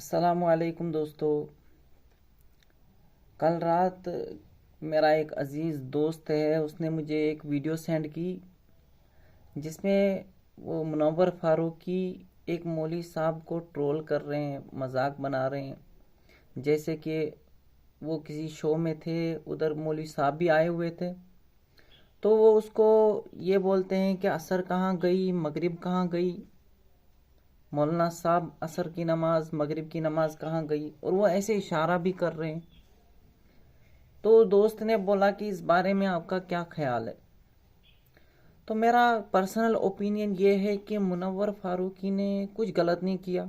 السلام علیکم دوستو. کل رات میرا ایک عزیز دوست ہے، اس نے مجھے ایک ویڈیو سینڈ کی جس میں وہ منور فاروقی ایک مولوی صاحب کو ٹرول کر رہے ہیں، مذاق بنا رہے ہیں. جیسے کہ وہ کسی شو میں تھے، ادھر مولوی صاحب بھی آئے ہوئے تھے، تو وہ اس کو یہ بولتے ہیں کہ عصر کہاں گئی، مغرب کہاں گئی، مولانا صاحب عصر کی نماز مغرب کی نماز کہاں گئی، اور وہ ایسے اشارہ بھی کر رہے ہیں. تو دوست نے بولا کہ اس بارے میں آپ کا کیا خیال ہے؟ تو میرا پرسنل اوپینین یہ ہے کہ منور فاروقی نے کچھ غلط نہیں کیا،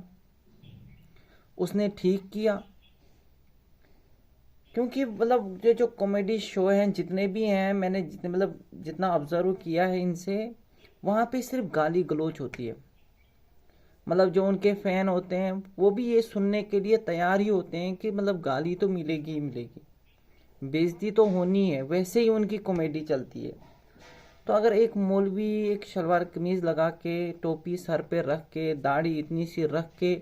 اس نے ٹھیک کیا. کیونکہ یہ جو کامیڈی شو ہیں جتنے بھی ہیں، میں نے جتنا آبزرو کیا ہے ان سے، وہاں پہ صرف گالی گلوچ ہوتی ہے. جو ان کے فین ہوتے ہیں وہ بھی یہ سننے کے لیے تیار ہی ہوتے ہیں کہ گالی تو ملے گی ہی ملے گی، بےعزتی تو ہونی ہے. ویسے ہی ان کی کامیڈی چلتی ہے. تو اگر ایک مولوی ایک شلوار قمیض لگا کے، ٹوپی سر پہ رکھ کے، داڑھی اتنی سی رکھ کے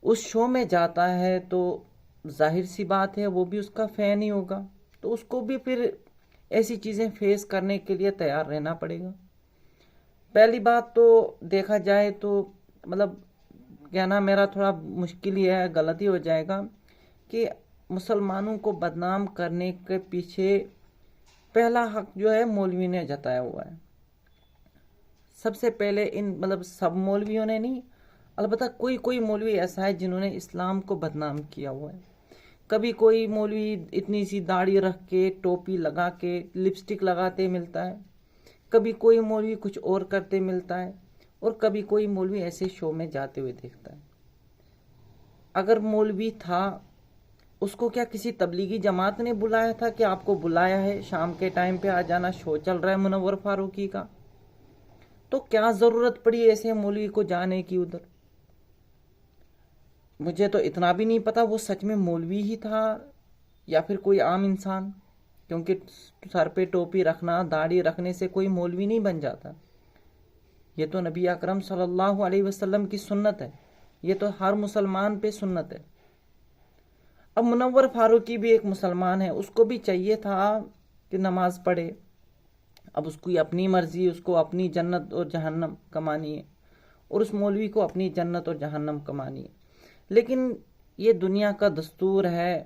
اس شو میں جاتا ہے، تو ظاہر سی بات ہے وہ بھی اس کا فین ہی ہوگا، تو اس کو بھی پھر ایسی چیزیں فیس کرنے کے لیے تیار رہنا پڑے گا. پہلی بات تو دیکھا جائے تو کہنا میرا تھوڑا مشکل ہی ہے، غلطی ہو جائے گا کہ مسلمانوں کو بدنام کرنے کے پیچھے پہلا حق جو ہے مولوی نے جتایا ہوا ہے. سب سے پہلے ان سب مولویوں نے نہیں، البتہ کوئی مولوی ایسا ہے جنہوں نے اسلام کو بدنام کیا ہوا ہے. کبھی کوئی مولوی اتنی سی داڑھی رکھ کے، ٹوپی لگا کے، لپسٹک لگاتے ملتا ہے، کبھی کوئی مولوی کچھ اور کرتے ملتا ہے، اور کبھی کوئی مولوی ایسے شو میں جاتے ہوئے دیکھتا ہے. اگر مولوی تھا، اس کو کیا کسی تبلیغی جماعت نے بلایا تھا کہ آپ کو بلایا ہے شام کے ٹائم پہ آ جانا، شو چل رہا ہے منور فاروقی کا؟ تو کیا ضرورت پڑی ایسے مولوی کو جانے کی ادھر؟ مجھے تو اتنا بھی نہیں پتا وہ سچ میں مولوی ہی تھا یا پھر کوئی عام انسان، کیونکہ سر پہ ٹوپی رکھنا، داڑھی رکھنے سے کوئی مولوی نہیں بن جاتا. یہ تو نبی اکرم صلی اللہ علیہ وسلم کی سنت ہے، یہ تو ہر مسلمان پہ سنت ہے. اب منور فاروقی بھی ایک مسلمان ہے، اس کو بھی چاہیے تھا کہ نماز پڑھے. اب اس کی اپنی مرضی، اس کو اپنی جنت اور جہنم کمانی ہے، اور اس مولوی کو اپنی جنت اور جہنم کمانی ہے. لیکن یہ دنیا کا دستور ہے،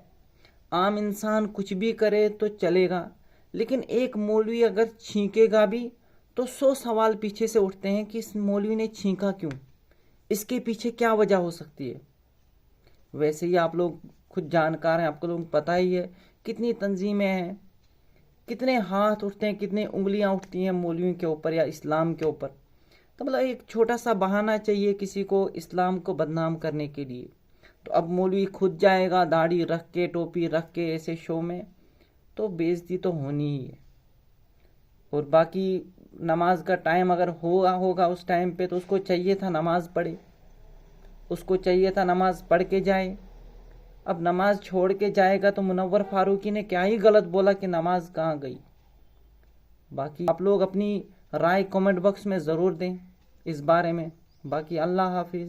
عام انسان کچھ بھی کرے تو چلے گا، لیکن ایک مولوی اگر چھینکے گا بھی تو 100 سوال پیچھے سے اٹھتے ہیں کہ اس مولوی نے چھینکا کیوں، اس کے پیچھے کیا وجہ ہو سکتی ہے. ویسے ہی آپ لوگ خود جانکار ہیں، آپ کو لوگ پتہ ہی ہے کتنی تنظیمیں ہیں، کتنے ہاتھ اٹھتے ہیں، کتنے انگلیاں اٹھتی ہیں مولویوں کے اوپر یا اسلام کے اوپر. تو ایک چھوٹا سا بہانہ چاہیے کسی کو اسلام کو بدنام کرنے کے لیے. تو اب مولوی خود جائے گا داڑھی رکھ کے، ٹوپی رکھ کے ایسے شو میں، تو بےعزتی تو ہونی ہی ہے. اور باقی نماز کا ٹائم اگر ہوگا اس ٹائم پہ، تو اس کو چاہیے تھا نماز پڑھے، اس کو چاہیے تھا نماز پڑھ کے جائے. اب نماز چھوڑ کے جائے گا تو منور فاروقی نے کیا ہی غلط بولا کہ نماز کہاں گئی. باقی آپ لوگ اپنی رائے کمنٹ باکس میں ضرور دیں اس بارے میں. باقی اللہ حافظ.